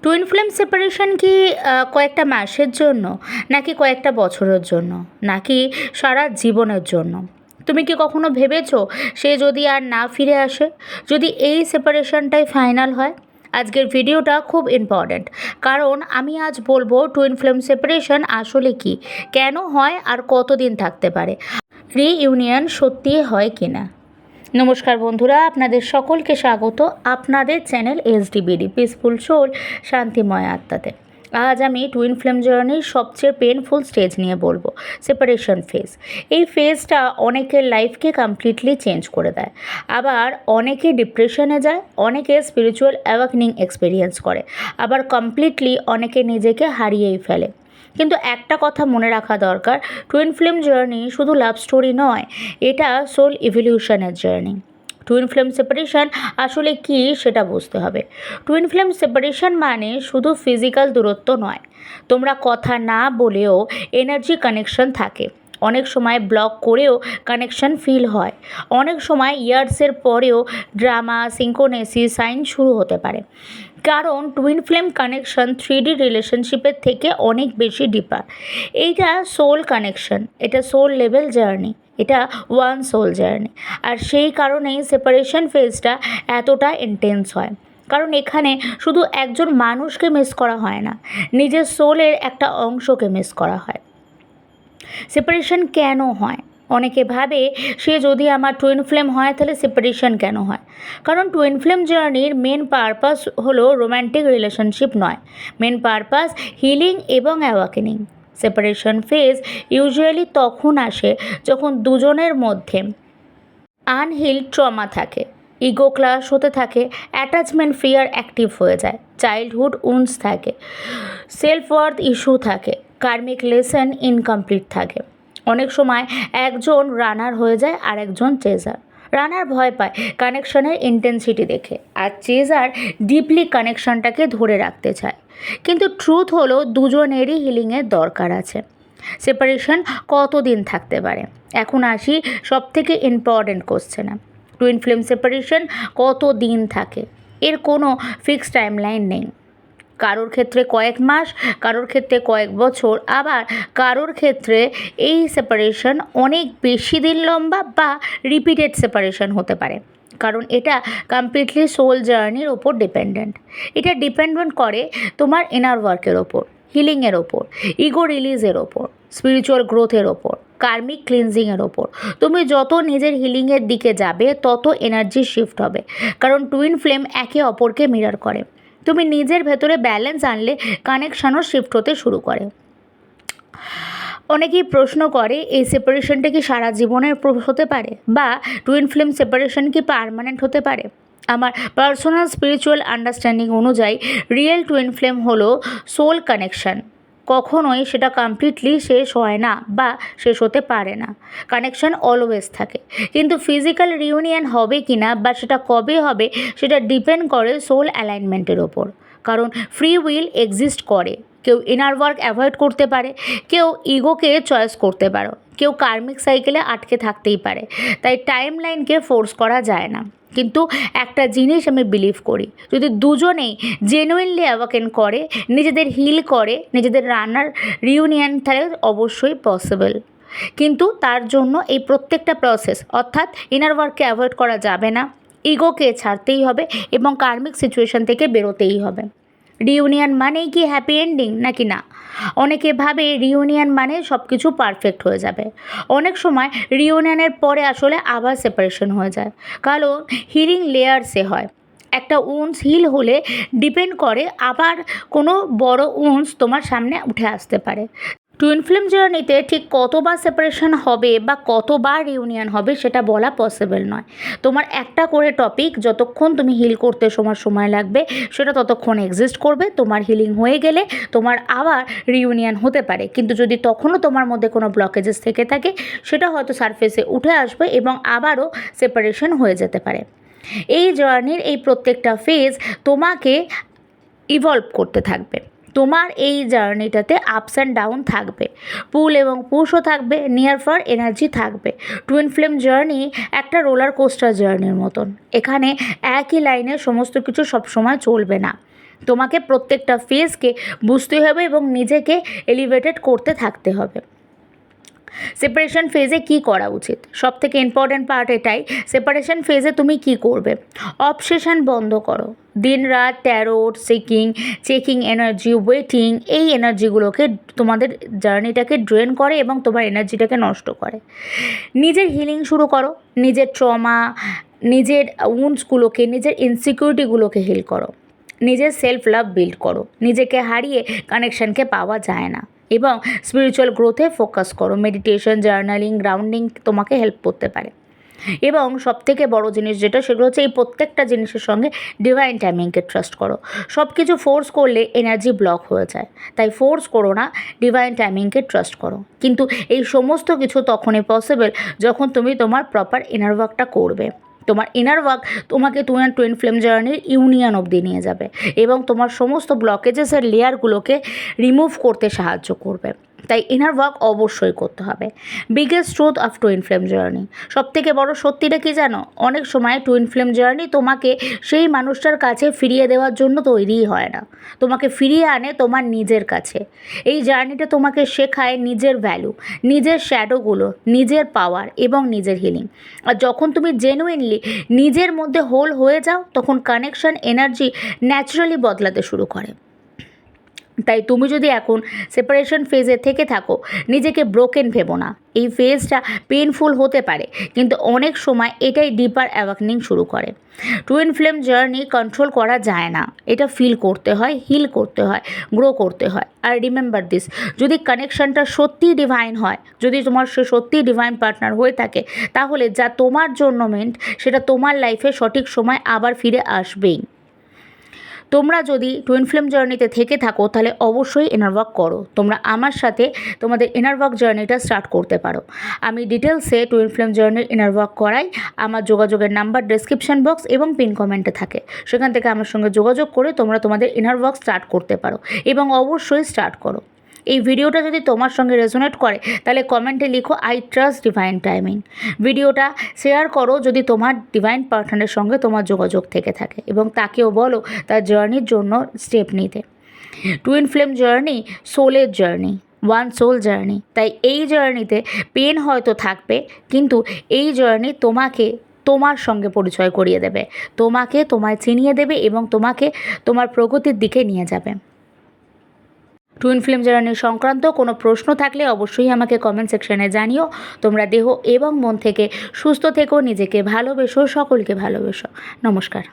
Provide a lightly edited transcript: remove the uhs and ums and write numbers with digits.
Twin flame separation কি কয়েকটা মাসের জন্য, নাকি কয়েকটা বছরের জন্য, নাকি সারা জীবনের জন্য? তুমি কি কখনো ভেবেছো সে যদি আর না ফিরে আসে, যদি এই সেপারেশনটাই ফাইনাল হয়? আজকের ভিডিওটা খুব ইম্পর্ট্যান্ট, কারণ আমি আজ বলবো টুইন ফ্লেম সেপারেশন আসলে কি, কেন হয়, আর কতদিন থাকতে পারে, রিইউনিয়ন সত্যিই হয় কিনা। নমস্কার বন্ধুরা, আপনাদের সকলকে স্বাগত আপনাদের চ্যানেল এসডিবিডি পিসফুল সোল, শান্তিময় আত্মাতে। আজ আমি টুইন ফ্লেম জার্নির সবচেয়ে পেনফুল স্টেজ নিয়ে বলবো, সেপারেশন ফেজ। এই ফেজটা অনেকের লাইফকে কমপ্লিটলি চেঞ্জ করে দেয়, আবার অনেকে ডিপ্রেশনে যায়, অনেকে স্পিরিচুয়াল অ্যাওয়াকেনিং এক্সপিরিয়েন্স করে, আবার কমপ্লিটলি অনেকে নিজেকে হারিয়েই ফেলে। কিন্তু একটা কথা মনে রাখা দরকার, টুইন ফ্লেম জার্নি শুধু লাভ স্টোরি নয়, এটা সোল ইভলিউশনের জার্নি। টুইন ফ্লেম সেপারেশন আসলে কি সেটা বুঝতে হবে। টুইন ফ্লেম সেপারেশন মানে শুধু ফিজিক্যাল দূরত্ব নয়, তোমরা কথা না বলেও এনার্জি কানেকশন থাকে। অনেক সময় ব্লক করেও কানেকশন ফিল হয়, অনেক সময় ইয়ার্সের পরেও ড্রামা, সিঙ্কোনেসি সাইন শুরু হতে পারে। কারণ টুইন ফ্লেম কানেকশন 3D রিলেশনশিপের থেকে অনেক বেশি ডিপার। এইটা সোল কানেকশন, এটা সোল লেভেল জার্নি, এটা ওয়ান সোল জার্নি। আর সেই কারণেই সেপারেশন ফেজটা এতটা ইন্টেন্স হয়, কারণ এখানে শুধু একজন মানুষকে মিস করা হয় না, নিজের সোলের একটা অংশকে মিস করা হয়। সেপারেশন কেন হয়? অনেকে ভাবে সে যদি আমার টুইন ফ্লেম হয় তাহলে সেপারেশন কেন হয়। কারণ টুইন ফ্লেম জার্নির মেন পারপাস হলো রোম্যান্টিক রিলেশনশিপ নয়, মেন পারপাস হিলিং এবং অ্যাওয়াকেনিং। সেপারেশন ফেজ ইউজুয়ালি তখন আসে যখন দুজনের মধ্যে আনহিল ট্রমা থাকে, ইগো ক্লাশ হতে থাকে, অ্যাটাচমেন্ট ফিয়ার অ্যাক্টিভ হয়ে যায়, চাইল্ডহুড উন্স থাকে, সেলফ ওয়ার্থ ইস্যু থাকে, কার্মিক লেসন ইনকমপ্লিট থাকে। অনেক সময় একজন রানার হয়ে যায় আর একজন চেজার। রানার ভয় পায় কানেকশনের ইন্টেন্সিটি দেখে, আর চেজার ডিপলি কানেকশনটাকে ধরে রাখতে চায়। কিন্তু ট্রুথ হলো দুজনেরই হিলিংয়ের দরকার আছে। সেপারেশন কতদিন থাকতে পারে? এখন আসি সবথেকে ইম্পর্ট্যান্ট কোশ্চেনে, টুইন ফ্লেম সেপারেশন কত দিন থাকে? এর কোনো ফিক্সড টাইমলাইন নেই। কারোর ক্ষেত্রে কয়েক মাস, কারোর ক্ষেত্রে কয়েক বছর, আবার কারোর ক্ষেত্রে এই সেপারেশন অনেক বেশি দিন লম্বা বা রিপিটেড সেপারেশন হতে পারে। কারণ এটা কমপ্লিটলি সোল জার্নির ওপর ডিপেন্ডেন্ট। এটা ডিপেন্ডেন্ট করে তোমার ইনার ওয়ার্কের ওপর, হিলিংয়ের ওপর, ইগো রিলিজের ওপর, স্পিরিচুয়াল গ্রোথের ওপর, কার্মিক ক্লিনজিংয়ের ওপর। তুমি যত নিজের হিলিংয়ের দিকে যাবে তত এনার্জি শিফট হবে, কারণ টুইন ফ্লেম একে অপরকে মিরর করে। তুমি নিজের ভেতরে ব্যালেন্স আনলে কানেকশানও শিফট হতে শুরু করে। অনেকেই প্রশ্ন করে এই সেপারেশনটা কি সারা জীবনের হতে পারে, বা টুইন ফ্লেম সেপারেশন কি পার্মানেন্ট হতে পারে? আমার পার্সোনাল স্পিরিচুয়াল আন্ডারস্ট্যান্ডিং অনুযায়ী রিয়েল টুইন ফ্লেম হলো সোল কানেকশান। কখনোই সেটা কমপ্লিটলি শেষ হয় না বা শেষ হতে পারে না, কানেকশান অলওয়েজ থাকে। কিন্তু ফিজিক্যাল রিউনিয়ন হবে কি না বা সেটা কবে হবে সেটা ডিপেন্ড করে সোল অ্যালাইনমেন্টের ওপর। কারণ ফ্রি উইল এক্সিস্ট করে, কেউ ইনার ওয়ার্ক অ্যাভয়েড করতে পারে, কেউ ইগোকে চয়েস করতে পারো, কেউ কার্মিক সাইকেলে আটকে থাকতেই পারে। তাই টাইম লাইনকে ফোর্স করা যায় না। কিন্তু একটা জিনিস আমি বিলিভ করি, যদি দুজনেই জেনুইনলি অ্যাওয়াকেন করে, নিজেদের হিল করে, নিজেদের রানার রিউনিয়ন, তাহলে অবশ্যই পসিবল। কিন্তু তার জন্য এই প্রত্যেকটা প্রসেস, অর্থাৎ ইনার ওয়ার্ককে অ্যাভয়েড করা যাবে না, ইগোকে ছাড়তেই হবে এবং কার্মিক সিচুয়েশন থেকে বেরোতেই হবে। রিউনিয়ন মানেই কি হ্যাপি এন্ডিং নাকি না? অনেকে ভাবে রিউনিয়ন মানে সব কিছু পারফেক্ট হয়ে যাবে। অনেক সময় রিউনিয়নের পরে আসলে আবার সেপারেশন হয়ে যায়, কারণ হিলিং লেয়ারসে হয়। একটা উন্স হিল হলে ডিপেন্ড করে আবার কোনো বড় উন্স তোমার সামনে উঠে আসতে পারে। টুইন ফ্লেম জার্নিতে ঠিক কতবার সেপারেশন হবে বা কতবার রিউনিয়ন হবে সেটা বলা পসিবল নয়। তোমার একটা করে টপিক যতক্ষণ তুমি হিল করতে সময় লাগবে সেটা ততক্ষণ এক্সিস্ট করবে। তোমার হিলিং হয়ে গেলে তোমার আবার রিউনিয়ন হতে পারে, কিন্তু যদি তখনও তোমার মধ্যে কোনো ব্লকেজেস থেকে থাকে সেটা হয়তো সারফেসে উঠে আসবে এবং আবারও সেপারেশন হয়ে যেতে পারে। এই জার্নির এই প্রত্যেকটা ফেজ তোমাকে ইভলভ করতে থাকবে। তোমার এই জার্নিটাতে আপস অ্যান্ড ডাউন থাকবে, পুল এবং পুশও থাকবে, নিয়ার ফার এনার্জি থাকবে। টুইন ফ্লেম জার্নি একটা রোলার কোস্টার জার্নির মতন। এখানে একই লাইনে সমস্ত কিছু সবসময় চলবে না। তোমাকে প্রত্যেকটা ফেজকে বুঝতে হবে এবং নিজেকে এলিভেটেড করতে থাকতে হবে। সেপারেশন ফেজে কি করা উচিত? সবথেকে ইম্পর্ট্যান্ট পার্ট এটাই, সেপারেশন ফেজে তুমি কি করবে? অবসেশন বন্ধ করো। দিন রাত ট্যারোট চেকিং এনার্জি, ওয়েটিং, এই এনার্জিগুলোকে তোমাদের জার্নিটাকে ড্রেন করে এবং তোমার এনার্জিটাকে নষ্ট করে। নিজের হিলিং শুরু করো, নিজের ট্রমা, নিজের উন্ডসগুলোকে, নিজের ইনসিকিউরিটিগুলোকে হিল করো, নিজের সেলফ লাভ বিল্ড করো। নিজেকে হারিয়ে কানেকশানকে পাওয়া যায় না। এবং স্পিরিচুয়াল গ্রোথে ফোকাস করো। মেডিটেশন, জার্নালিং, গ্রাউন্ডিং তোমাকে হেল্প করতে পারে। এবং সবথেকে বড় জিনিস যেটা, সেগুলো হচ্ছে এই প্রত্যেকটা জিনিসের সঙ্গে ডিভাইন টাইমিংকে ট্রাস্ট করো। সব কিছু ফোর্স করলে এনার্জি ব্লক হয়ে যায়, তাই ফোর্স করো না, ডিভাইন টাইমিংকে ট্রাস্ট করো। কিন্তু এই সমস্ত কিছু তখনই পসিবল যখন তুমি তোমার প্রপার ইনার ওয়ার্কটা করবে। তোমার ইনার ওয়ার্ক তোমাকে তোমার টুইন ফ্লেম জার্নির ইউনিয়ন অবধি নিয়ে যাবে এবং তোমার সমস্ত ব্লকেজেসের লেয়ারগুলোকে রিমুভ করতে সাহায্য করবে। তাই ইনার ওয়ার্ক অবশ্যই করতে হবে। Biggest truth of twin flame journey, সবথেকে বড় সত্যিটা কি জানো? অনেক সময় টুইন ফ্লেম জার্নি তোমাকে সেই মানুষটার কাছে ফিরিয়ে দেওয়ার জন্য তৈরিই হয় না, তোমাকে ফিরিয়ে আনে তোমার নিজের কাছে। এই জার্নিটা তোমাকে শেখায় নিজের ভ্যালু, নিজের শ্যাডোগুলো, নিজের পাওয়ার এবং নিজের হিলিং। আর যখন তুমি জেনুইনলি নিজের মধ্যে হোল হয়ে যাও, তখন কানেকশন এনার্জি ন্যাচারালি বদলাতে শুরু করে। তাই তুমি যদি এখন সেপারেশন ফেজে থেকে থাকো, নিজেকে ব্রোকেন ভেবো না। এই ফেজটা পেইনফুল হতে পারে, কিন্তু অনেক সময় এটাই ডিপার অ্যাওয়াকনিং শুরু করে। টুইন ফ্লেম জার্নি কন্ট্রোল করা যায় না, এটা ফিল করতে হয়, হিল করতে হয়, গ্রো করতে হয়। আর রিমেম্বার দিস, যদি কানেকশানটা সত্যিই ডিভাইন হয়, যদি তোমার সে সত্যিই ডিভাইন পার্টনার হয়ে থাকে, তাহলে যা তোমার জন্য মেন্ট সেটা তোমার লাইফে সঠিক সময় আবার ফিরে আসবেই। তোমরা যদি টুইন ফ্লেম জার্নিতে থেকে থাকো, তাহলে অবশ্যই ইনার ওয়ার্ক করো। তোমরা আমার সাথে তোমাদের ইনার ওয়ার্ক জার্নিটা স্টার্ট করতে পারো। আমি ডিটেলসে টুইন ফ্লেম জার্নির ইনার ওয়ার্ক করাই। আমার যোগাযোগের নাম্বার ডেসক্রিপশন বক্স এবং পিন কমেন্টে থাকে, সেখান থেকে আমার সঙ্গে যোগাযোগ করে তোমরা তোমাদের ইনার ওয়ার্ক স্টার্ট করতে পারো এবং অবশ্যই স্টার্ট করো। এই ভিডিওটা যদি তোমার সঙ্গে রেজোনেট করে, তাহলে কমেন্টে লিখো আই ট্রাস্ট ডিভাইন টাইমিং। ভিডিওটা শেয়ার করো যদি তোমার ডিভাইন পার্টনারের সঙ্গে তোমার যোগাযোগ থেকে থাকে, এবং তাকেও বলো তার জার্নির জন্য স্টেপ নিতে। টুইন ফ্লেম জার্নি সোলের জার্নি, ওয়ান সোল জার্নি। তাই এই জার্নিতে পেন হয়তো থাকবে, কিন্তু এই জার্নি তোমাকে তোমার সঙ্গে পরিচয় করিয়ে দেবে, তোমাকে তোমায় চিনিয়ে দেবে এবং তোমাকে তোমার প্রগতির দিকে নিয়ে যাবে। টুইন ফ্লেম জার্নি সংক্রান্ত কোনো প্রশ্ন থাকলে অবশ্যই আমাকে কমেন্ট সেকশনে জানিও। তোমরা দেহ এবং মন থেকে সুস্থ থেকো, নিজেকে ভালোবেসো, সকলকে ভালোবেসো। নমস্কার।